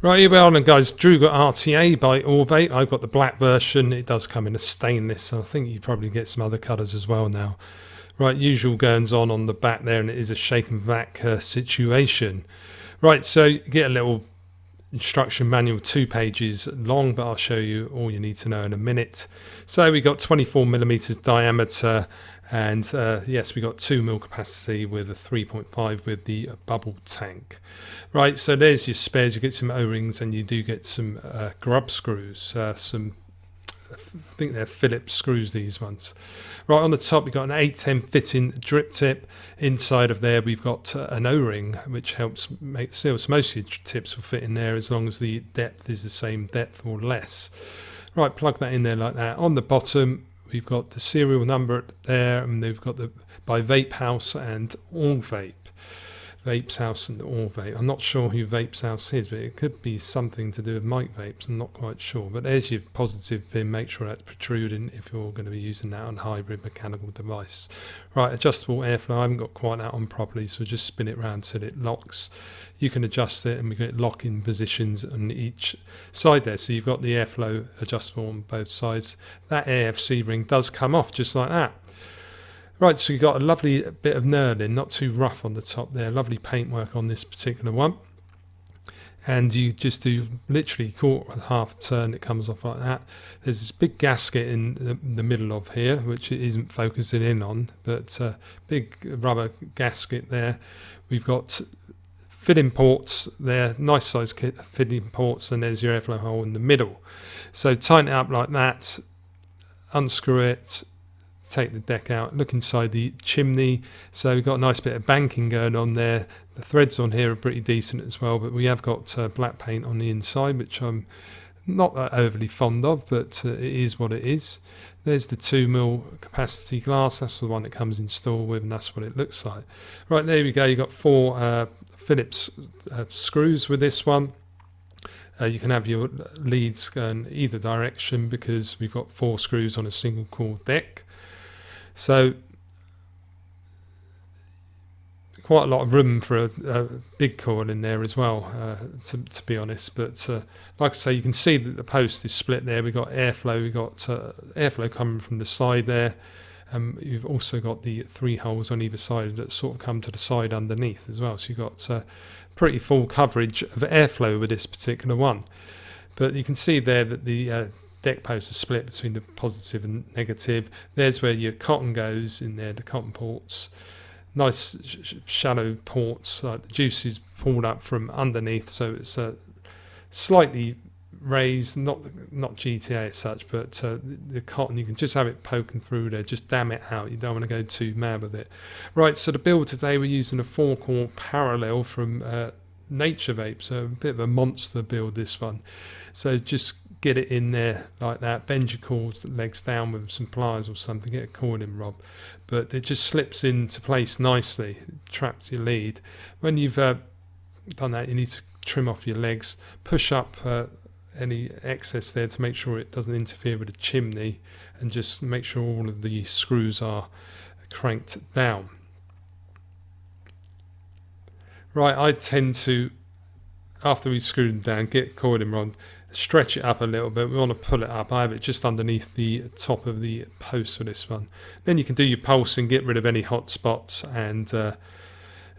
Right, here we are then guys, Druga RTA by Augvape. I've got the black version. It does come in a stainless, and I think you probably get some other colours as well now. Right, usual goings on the back there, and it is a shake and vac situation. Right, so you get a little instruction manual, 2 pages long, but I'll show you all you need to know in a minute. So we got 24mm diameter, and yes, we got 2 ml capacity with a 3.5 with the bubble tank. Right, so there's your spares. You get some O-rings, and you do get some grub screws, I think they're Phillips screws, these ones. Right, on the top we've got an 810 fitting drip tip. Inside of there we've got an O-ring, which helps make seals. So most of your tips will fit in there as long as the depth is the same depth or less. Right, plug that in there like that. On the bottom we've got the serial number there, and we've got the by Vape House and Augvape. Vape's House and Augvape. I'm not sure who Vape's House is, but it could be something to do with mic vapes. I'm not quite sure. But there's your positive pin. Make sure that's protruding if you're going to be using that on a hybrid mechanical device. Right, adjustable airflow. I haven't got quite that on properly, so just spin it around till it locks. You can adjust it, and we get locking positions on each side there. So you've got the airflow adjustable on both sides. That AFC ring does come off just like that. Right, so you've got a lovely bit of knurling, not too rough on the top there. Lovely paintwork on this particular one. And you just do literally quarter, half turn, it comes off like that. There's this big gasket in the middle of here, which it isn't focusing in on, but big rubber gasket there. We've got fitting ports there, nice size fitting ports, and there's your airflow hole in the middle. So tighten it up like that, unscrew it, take the deck out, look inside the chimney. So we've got a nice bit of banking going on there. The threads on here are pretty decent as well, but we have got black paint on the inside, which I'm not that overly fond of, but it is what it is. There's the 2mm capacity glass. That's the one that comes installed with, and that's what it looks like. Right, there we go. You've got 4 Phillips screws with this one. You can have your leads going either direction because we've got 4 screws on a single core deck. So quite a lot of room for a big coil in there as well, to be honest. But like I say, you can see that the post is split there. We've got airflow. We've got airflow coming from the side there. You've also got the 3 holes on either side that sort of come to the side underneath as well. So you've got pretty full coverage of airflow with this particular one. But you can see there that the deck posts are split between the positive and negative. There's where your cotton goes in there, the cotton ports. Nice shallow ports. The juice is pulled up from underneath, so it's slightly raised, not GTA as such, but the cotton, you can just have it poking through there, just dam it out. You don't want to go too mad with it. Right, so the build today, we're using a 4-core parallel from Nature Vape, so a bit of a monster build, this one. So just get it in there like that, bend your cord legs down with some pliers or something, get a coiling rod, but it just slips into place nicely, traps your lead. When you've done that, you need to trim off your legs, push up any excess there to make sure it doesn't interfere with the chimney, and just make sure all of the screws are cranked down. Right, I tend to, after we screw them down, get a coiling rod, stretch it up a little bit. We want to pull it up. I have it just underneath the top of the post for this one. Then you can do your pulsing, get rid of any hot spots, and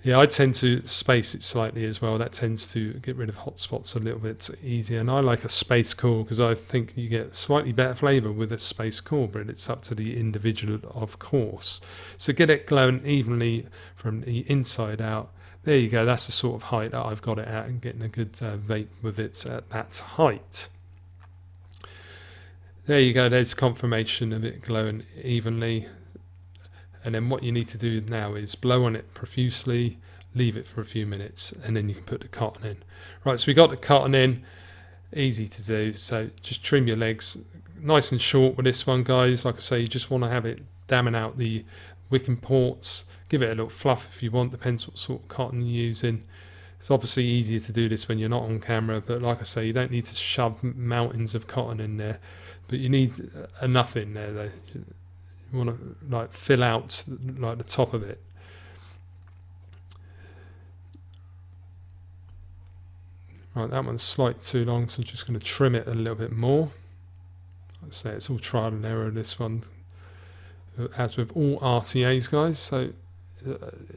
yeah, I tend to space it slightly as well. That tends to get rid of hot spots a little bit easier. And I like a space core because I think you get slightly better flavour with a space core, but it's up to the individual, of course. So get it glowing evenly from the inside out. There you go, that's the sort of height that I've got it at, and getting a good vape with it at that height. There you go, there's confirmation of it glowing evenly. And then what you need to do now is blow on it profusely, leave it for a few minutes, and then you can put the cotton in. Right, so we got the cotton in, easy to do, so just trim your legs. Nice and short with this one, guys. Like I say, you just want to have it damming out the wicking ports. Give it a little fluff if you want, depends what sort of cotton you're using. It's obviously easier to do this when you're not on camera, but like I say, you don't need to shove mountains of cotton in there, but you need enough in there though. You want to like fill out like the top of it. Right, that one's slightly too long, so I'm just going to trim it a little bit more. Like I say, it's all trial and error, this one, as with all RTAs, guys. So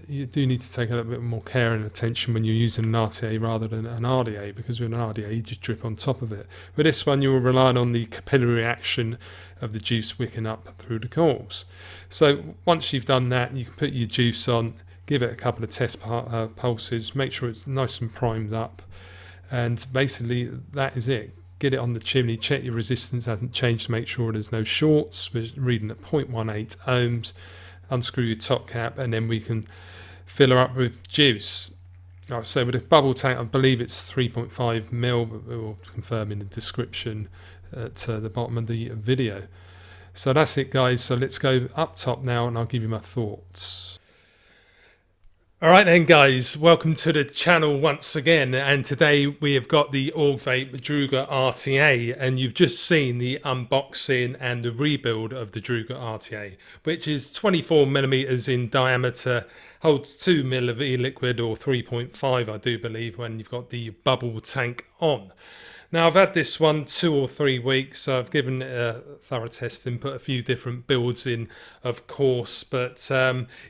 you do need to take a little bit more care and attention when you're using an RTA rather than an RDA, because with an RDA you just drip on top of it. With this one, you're relying on the capillary action of the juice wicking up through the coils. So once you've done that, you can put your juice on, give it a couple of test pulses, make sure it's nice and primed up, and basically that is it. Get it on the chimney, check your resistance hasn't changed to make sure there's no shorts. We're reading at 0.18 ohms. Unscrew your top cap, and then we can fill her up with juice. Like I say, with a bubble tank, I believe it's 3.5 mil, but we'll confirm in the description at the bottom of the video. So that's it, guys. So let's go up top now, and I'll give you my thoughts. All right then, guys, welcome to the channel once again, and today we have got the Augvape Druga RTA, and you've just seen the unboxing and the rebuild of the Druga RTA, which is 24 millimeters in diameter, holds 2 ml of e-liquid, or 3.5 I do believe, when you've got the bubble tank on. Now, I've had this one 2 or 3 weeks, so I've given it a thorough testing, put a few different builds in, of course. But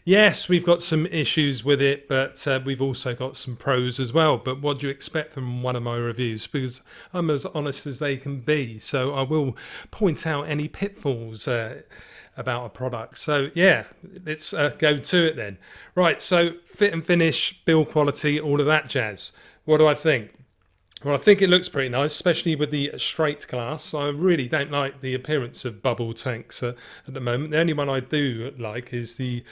yes, we've got some issues with it, but we've also got some pros as well. But what do you expect from one of my reviews? Because I'm as honest as they can be. So I will point out any pitfalls about a product. So yeah, let's go to it then. Right, so fit and finish, build quality, all of that jazz. What do I think? Well, I think it looks pretty nice, especially with the straight glass. I really don't like the appearance of bubble tanks at the moment. The only one I do like is the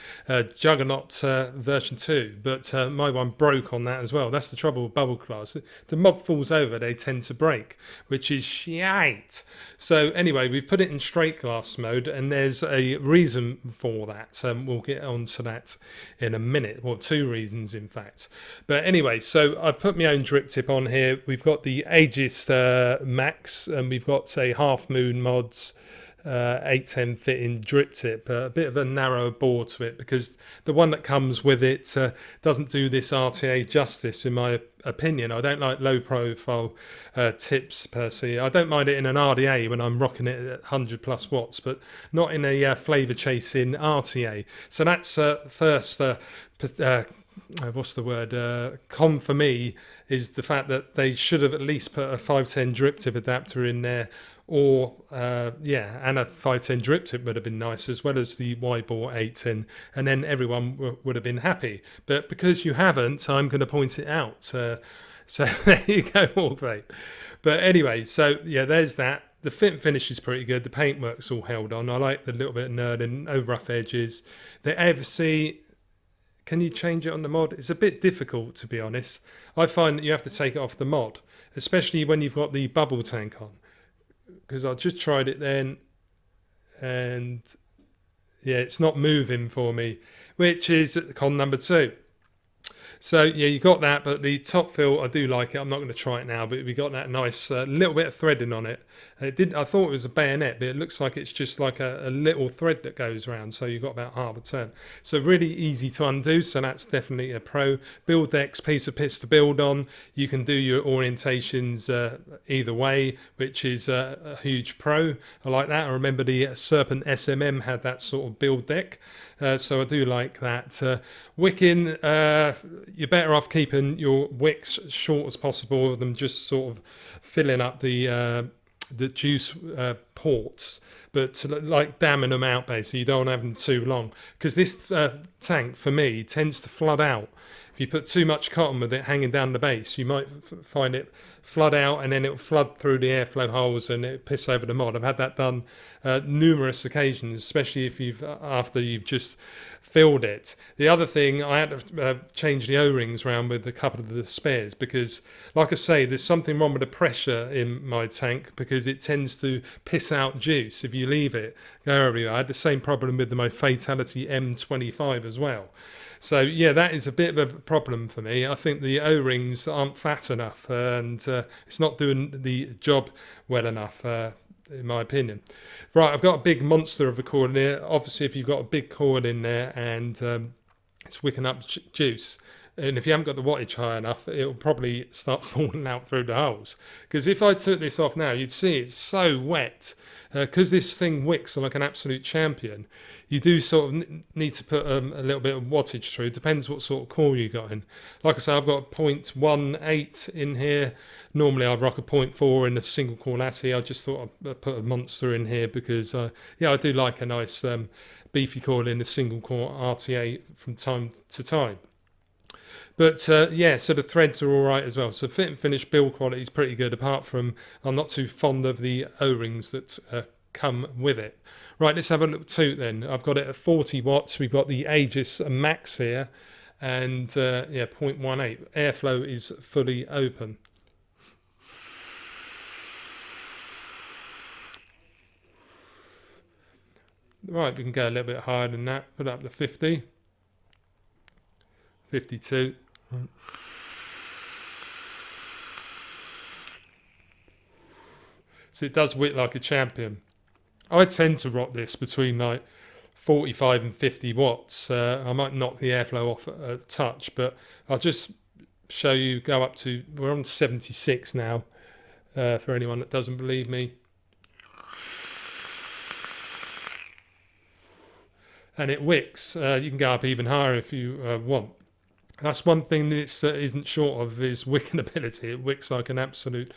Juggernaut version 2, but my one broke on that as well. That's the trouble with bubble glass. The mob falls over, they tend to break, which is shite. So anyway, we've put it in straight glass mode, and there's a reason for that. We'll get on to that in a minute, or 2 reasons in fact. But anyway, so I put my own drip tip on here. We've got the Aegis Max, and we've got, say, Half Moon Mods 810 fitting drip tip. A bit of a narrow bore to it, because the one that comes with it doesn't do this RTA justice, in my opinion. I don't like low profile tips per se. I don't mind it in an RDA when I'm rocking it at 100 plus watts, but not in a flavor chasing RTA. So that's first what's the word, con for me, is the fact that they should have at least put a 510 drip tip adapter in there, or yeah, and a 510 drip tip would have been nice, as well as the Y-bore 810, and then everyone would have been happy. But because you haven't, I'm going to point it out. So there you go, Augvape. But anyway, so yeah, there's that. The fit and finish is pretty good. The paintwork's all held on. I like the little bit of nerding, no rough edges. The AFC, can you change it on the mod? It's a bit difficult, to be honest. I find that you have to take it off the mod, especially when you've got the bubble tank on. Because I just tried it then, and yeah, it's not moving for me, which is con number 2. So yeah, you got that, but the top fill, I do like it. I'm not going to try it now, but we got that nice little bit of threading on it. I thought it was a bayonet, but it looks like it's just like a little thread that goes around. So you've got about half a turn. So really easy to undo. So that's definitely a pro. Build decks, piece of pits to build on. You can do your orientations either way, which is a huge pro. I like that. I remember the Serpent SMM had that sort of build deck. So I do like that. Wicking, you're better off keeping your wicks short as possible, with them just sort of filling up the juice ports, but like damming them out basically. You don't want to have them too long, because this tank for me tends to flood out. If you put too much cotton with it hanging down the base, you might find it flood out, and then it'll flood through the airflow holes and it'll piss over the mod. I've had that done numerous occasions, especially if after you've just filled it. The other thing, I had to change the O-rings around with a couple of the spares, because like I say, there's something wrong with the pressure in my tank, because it tends to piss out juice if you leave it go everywhere. I had the same problem with my Fatality M25 as well. So yeah, that is a bit of a problem for me. I think the O-rings aren't fat enough, and it's not doing the job well enough, in my opinion. Right, I've got a big monster of a cord in here. Obviously, if you've got a big cord in there and it's wicking up juice, And if you haven't got the wattage high enough, it'll probably start falling out through the holes. Because if I took this off now, you'd see it's so wet. Because this thing wicks like an absolute champion, you do sort of need to put a little bit of wattage through. Depends what sort of coil you got in. Like I say, I've got a 0.18 in here. Normally I'd rock a 0.4 in a single coil ATI. I just thought I'd put a monster in here because, yeah, I do like a nice beefy coil in a single coil RTA from time to time. But yeah, so the threads are all right as well. So fit and finish build quality is pretty good, apart from I'm not too fond of the O-rings that come with it. Right, let's have a look toot then. I've got it at 40 watts. We've got the Aegis Max here, and yeah, 0.18. Airflow is fully open. Right, we can go a little bit higher than that. Put up to 50. 52. So it does wick like a champion. I tend to rock this between like 45 and 50 watts. I might knock the airflow off a touch, but I'll just show you, go up to, we're on 76 now, for anyone that doesn't believe me. And it wicks. You can go up even higher if you want. That's one thing that isn't short of is wicking ability. It wicks like an absolute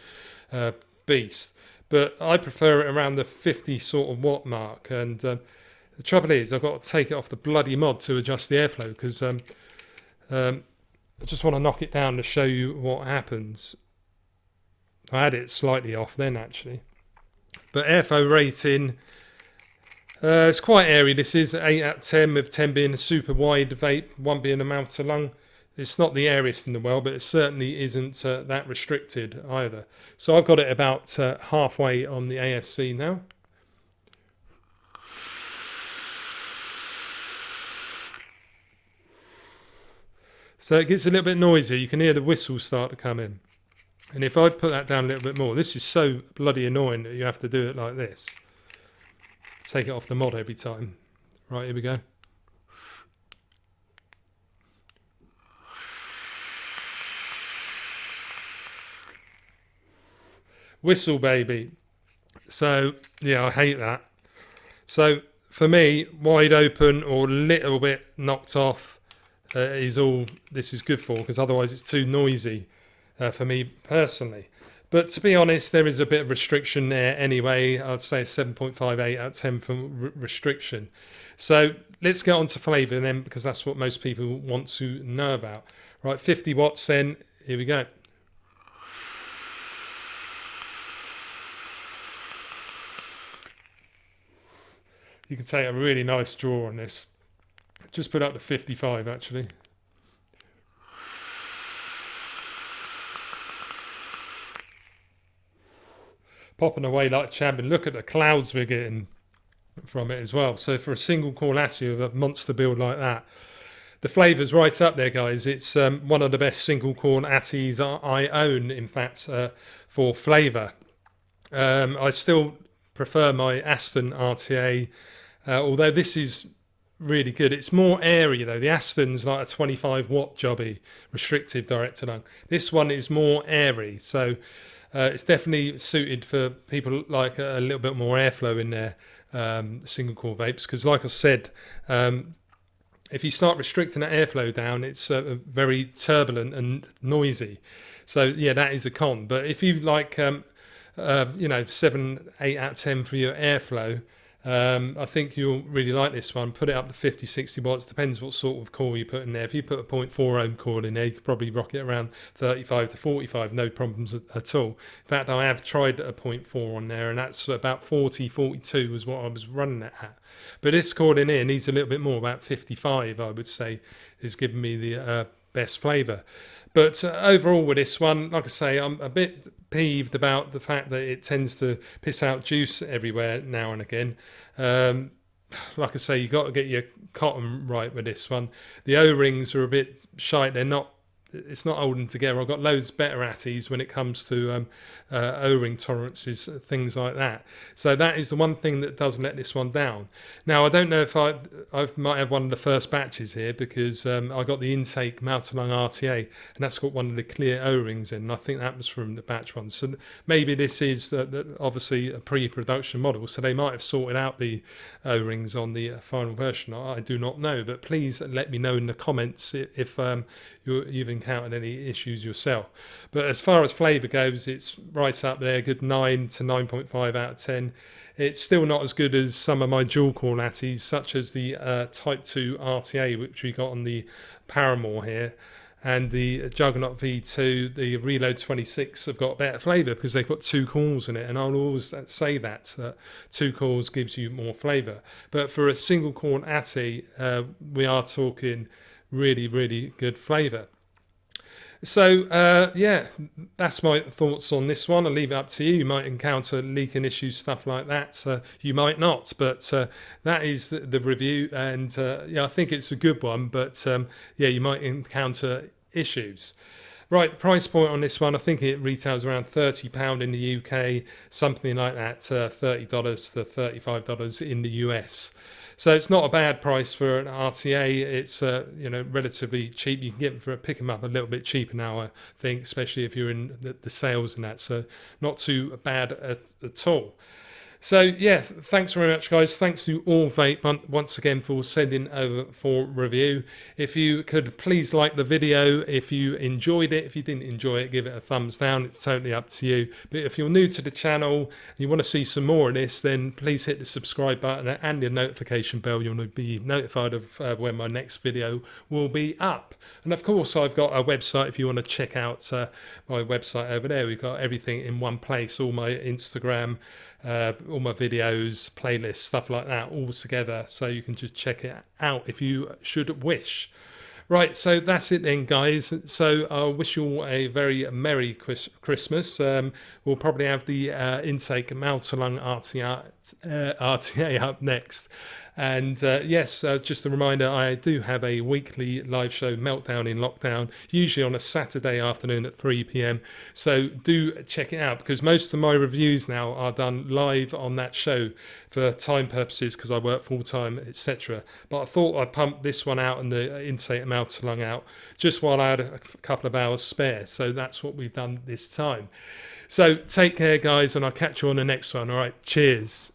beast. But I prefer it around the 50 sort of watt mark. And the trouble is, I've got to take it off the bloody mod to adjust the airflow, because I just want to knock it down to show you what happens. I had it slightly off then, actually. But airflow rating, it's quite airy. This is 8 out of 10, with 10 being a super wide vape, 1 being a mouth to lung. It's not the airiest in the world, but it certainly isn't that restricted either. So I've got it about halfway on the AFC now. So it gets a little bit noisier. You can hear the whistles start to come in. And if I put that down a little bit more, this is so bloody annoying that you have to do it like this. Take it off the mod every time. Right, here we go. Whistle, baby. So, yeah, I hate that. So, for me, wide open or a little bit knocked off is all this is good for, because otherwise it's too noisy for me personally. But to be honest, there is a bit of restriction there anyway. I'd say 7.58 out of 10 for restriction. So let's get on to flavour then, because that's what most people want to know about. Right, 50 watts then. Here we go. You can take a really nice draw on this. Just put up to 55 actually. Popping away like a champion. Look at the clouds we're getting from it as well. So for a single coil ATI with a monster build like that, the flavour's right up there, guys. It's one of the best single coil ATIs I own, in fact, for flavour. I still prefer my Aston RTA, although this is really good. It's more airy though. The Aston's like a 25 watt jobby, restrictive direct to lung. This one is more airy, so it's definitely suited for people like a little bit more airflow in their single coil vapes, because like I said, if you start restricting that airflow down, it's very turbulent and noisy. So yeah, that is a con. But if you like you know, 7, 8 out of 10 for your airflow, I think you'll really like this one. Put it up to 50, 60 watts, depends what sort of coil you put in there. If you put a 0.4 ohm coil in there, you could probably rock it around 35 to 45, no problems at all. In fact, I have tried a 0.4 on there, and that's about 40, 42 was what I was running it at. But this coil in here needs a little bit more, about 55, I would say, is giving me the best flavour. But overall with this one, like I say, I'm a bit peeved about the fact that it tends to piss out juice everywhere now and again. Like I say, you got to get your cotton right with this one. The O-rings are a bit shite. They're not it's not holding together. I've got loads better ATIs when it comes to O-ring tolerances, things like that. So that is the one thing that does let this one down. Now, I don't know if I might have one of the first batches here, because I got the intake Maltalung RTA, and that's got one of the clear O-rings in. And I think that was from the batch one. So maybe this is obviously a pre-production model, so they might have sorted out the O-rings on the final version. I do not know, but please let me know in the comments if you've encountered any issues yourself. But as far as flavour goes, it's right up there, good 9 to 9.5 out of 10. It's still not as good as some of my dual core ATIs, such as the Type 2 RTA, which we got on the Paramore here, and the Juggernaut V2, the Reload 26 have got better flavour because they've got 2 cores in it, and I'll always say that 2 cores gives you more flavour. But for a single core ATI, we are talking really, really good flavour. So yeah, that's my thoughts on this one. I'll leave it up to you. You might encounter leaking issues, stuff like that. You might not, but that is the review, and yeah, I think it's a good one, but yeah, you might encounter issues. Right, the price point on this one, I think it retails around £30 in the UK, something like that, $30 to $35 in the US. So it's not a bad price for an RTA. It's relatively cheap. You can pick them up a little bit cheaper now, I think, especially if you're in the sales and that. So not too bad at all. So yeah, thanks very much, guys. Thanks to Augvape once again for sending over for review. If you could please like the video if you enjoyed it. If you didn't enjoy it, give it a thumbs down. It's totally up to you. But if you're new to the channel and you want to see some more of this, then please hit the subscribe button and the notification bell. You'll be notified of when my next video will be up. And of course, I've got a website if you want to check out my website over there. We've got everything in one place, all my Instagram, all my videos, playlists, stuff like that, all together, so you can just check it out if you should wish. Right, so that's it then, guys. So I wish you all a very Merry Christmas. We'll probably have the intake Maltalung RTA up next. And yes, just a reminder, I do have a weekly live show, Meltdown in Lockdown, usually on a Saturday afternoon at 3 p.m. So do check it out, because most of my reviews now are done live on that show for time purposes, because I work full time, etc. But I thought I'd pump this one out and the intake Maltalung out just while I had a couple of hours spare. So that's what we've done this time. So take care, guys, and I'll catch you on the next one. All right, cheers.